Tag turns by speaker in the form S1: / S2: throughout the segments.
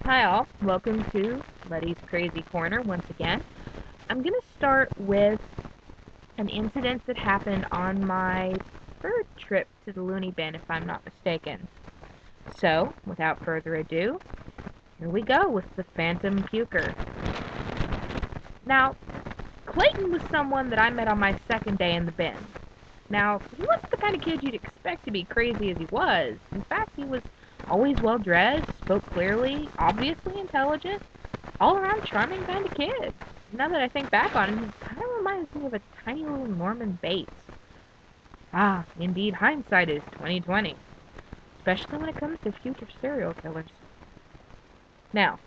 S1: Hi all, welcome to Letty's Crazy Corner once again. I'm going to start with an incident that happened on my third trip to the loony bin, if I'm not mistaken. So, without further ado, here we go with the Phantom Puker. Now, Clayton was someone that I met on my second day in the bin. Now, he wasn't the kind of kid you'd expect to be crazy as he was. In fact, he was always well-dressed, spoke clearly, obviously intelligent, all-around charming kind of kid. Now that I think back on him, he kind of reminds me of a tiny little Norman Bates. Ah, indeed, hindsight is 20/20, especially when it comes to future serial killers. Now,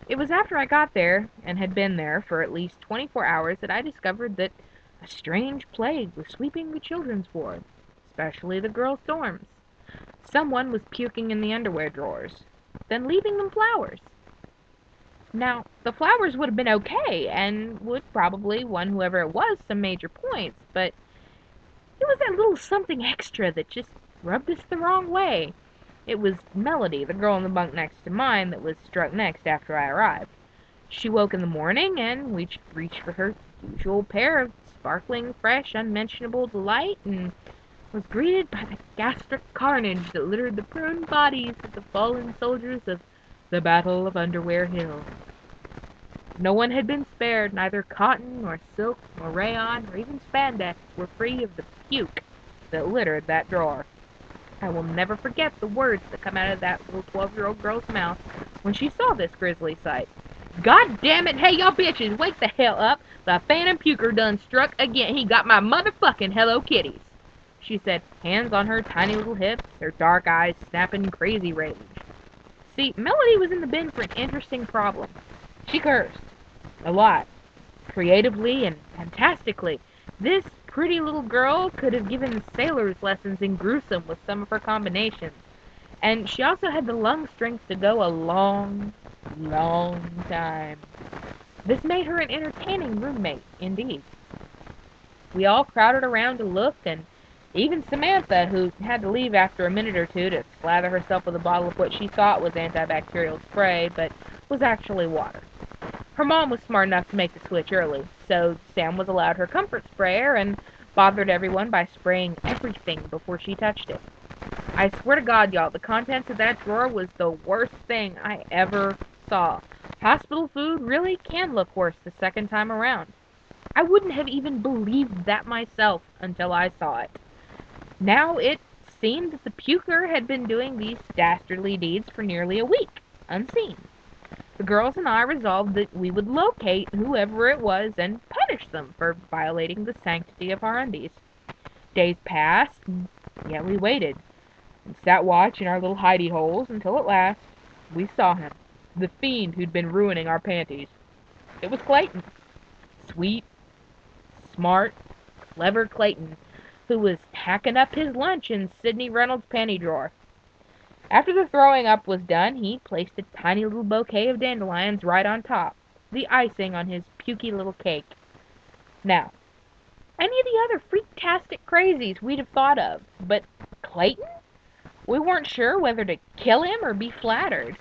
S1: it was after I got there, and had been there for at least 24 hours, that I discovered that a strange plague was sweeping the children's ward, especially the girls' dorms. Someone was puking in the underwear drawers, then leaving them flowers. Now, the flowers would have been okay, and would probably won whoever it was some major points, but it was that little something extra that just rubbed us the wrong way. It was Melody, the girl in the bunk next to mine, that was struck next after I arrived. She woke in the morning, and we reached for her usual pair of sparkling, fresh, unmentionable delight, and was greeted by the gastric carnage that littered the prone bodies of the fallen soldiers of the Battle of Underwear Hill. No one had been spared, neither cotton, nor silk, nor rayon, nor even spandex were free of the puke that littered that drawer. I will never forget the words that come out of that little 12-year-old girl's mouth when she saw this grisly sight. "God damn it, hey y'all bitches, wake the hell up! The Phantom Puker done struck again. He got my motherfucking Hello Kitties," she said, hands on her tiny little hips, her dark eyes snapping crazy rage. See, Melody was in the bin for an interesting problem. She cursed. A lot. Creatively and fantastically. This pretty little girl could have given sailors lessons in gruesome with some of her combinations. And she also had the lung strength to go a long, long time. This made her an entertaining roommate, indeed. We all crowded around to look, and even Samantha, who had to leave after a minute or two to slather herself with a bottle of what she thought was antibacterial spray, but was actually water. Her mom was smart enough to make the switch early, so Sam was allowed her comfort sprayer and bothered everyone by spraying everything before she touched it. I swear to God, y'all, the contents of that drawer was the worst thing I ever saw. Hospital food really can look worse the second time around. I wouldn't have even believed that myself until I saw it. Now it seemed that the puker had been doing these dastardly deeds for nearly a week, unseen. The girls and I resolved that we would locate whoever it was and punish them for violating the sanctity of our undies. Days passed, and yet we waited, and sat watch in our little hidey holes until at last we saw him, the fiend who'd been ruining our panties. It was Clayton. Sweet, smart, clever Clayton, who was hacking up his lunch in Sidney Reynolds' panty drawer. After the throwing up was done, he placed a tiny little bouquet of dandelions right on top, the icing on his pukey little cake. Now, any of the other freaktastic crazies we'd have thought of, but Clayton? We weren't sure whether to kill him or be flattered.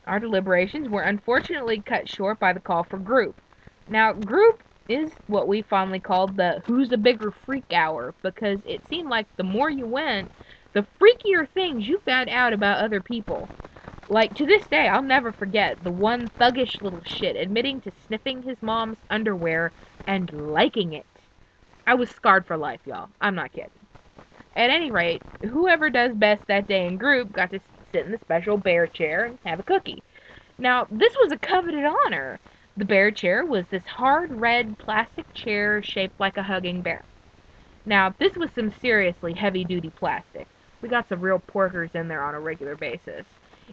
S1: Our deliberations were unfortunately cut short by the call for group. Now, group is what we fondly called the Who's a Bigger Freak Hour, because it seemed like the more you went, the freakier things you found out about other people. Like, to this day, I'll never forget the one thuggish little shit admitting to sniffing his mom's underwear and liking it. I was scarred for life, y'all. I'm not kidding. At any rate, whoever does best that day in group got to sit in the special bear chair and have a cookie. Now, this was a coveted honor. The bear chair was this hard red plastic chair shaped like a hugging bear. Now, this was some seriously heavy-duty plastic. We got some real porkers in there on a regular basis.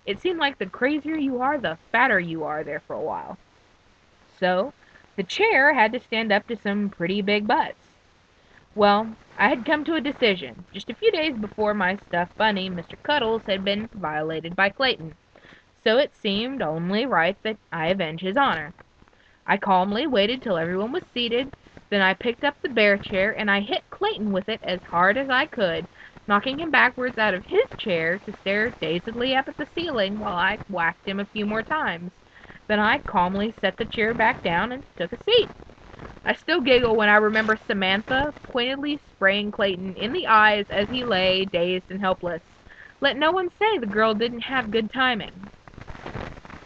S1: It seemed like the crazier you are, the fatter you are there for a while. So, the chair had to stand up to some pretty big butts. Well, I had come to a decision, just a few days before my stuffed bunny, Mr. Cuddles, had been violated by Clayton. So it seemed only right that I avenge his honor. I calmly waited till everyone was seated, then I picked up the bear chair and I hit Clayton with it as hard as I could, knocking him backwards out of his chair to stare dazedly up at the ceiling while I whacked him a few more times. Then I calmly set the chair back down and took a seat. I still giggle when I remember Samantha pointedly spraying Clayton in the eyes as he lay, dazed and helpless. Let no one say the girl didn't have good timing.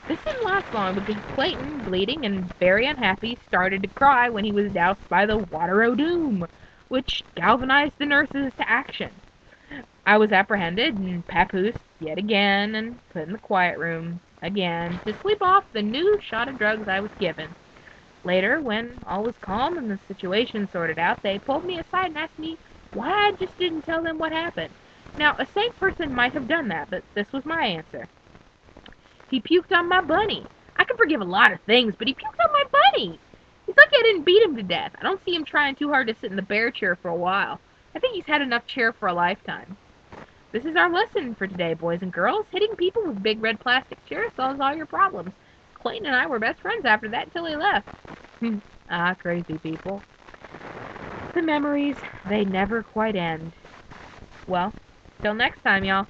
S1: This didn't last long because Clayton, bleeding and very unhappy, started to cry when he was doused by the water o' doom, which galvanized the nurses to action. I was apprehended and papoosed yet again and put in the quiet room again to sleep off the new shot of drugs I was given. Later, when all was calm and the situation sorted out, they pulled me aside and asked me why I just didn't tell them what happened. Now, a sane person might have done that, but this was my answer. He puked on my bunny. I can forgive a lot of things, but he puked on my bunny. He's lucky I didn't beat him to death. I don't see him trying too hard to sit in the bear chair for a while. I think he's had enough chair for a lifetime. This is our lesson for today, boys and girls. Hitting people with big red plastic chairs solves all your problems. Clayton and I were best friends after that until he left. Crazy people. The memories, they never quite end. Well, till next time, y'all.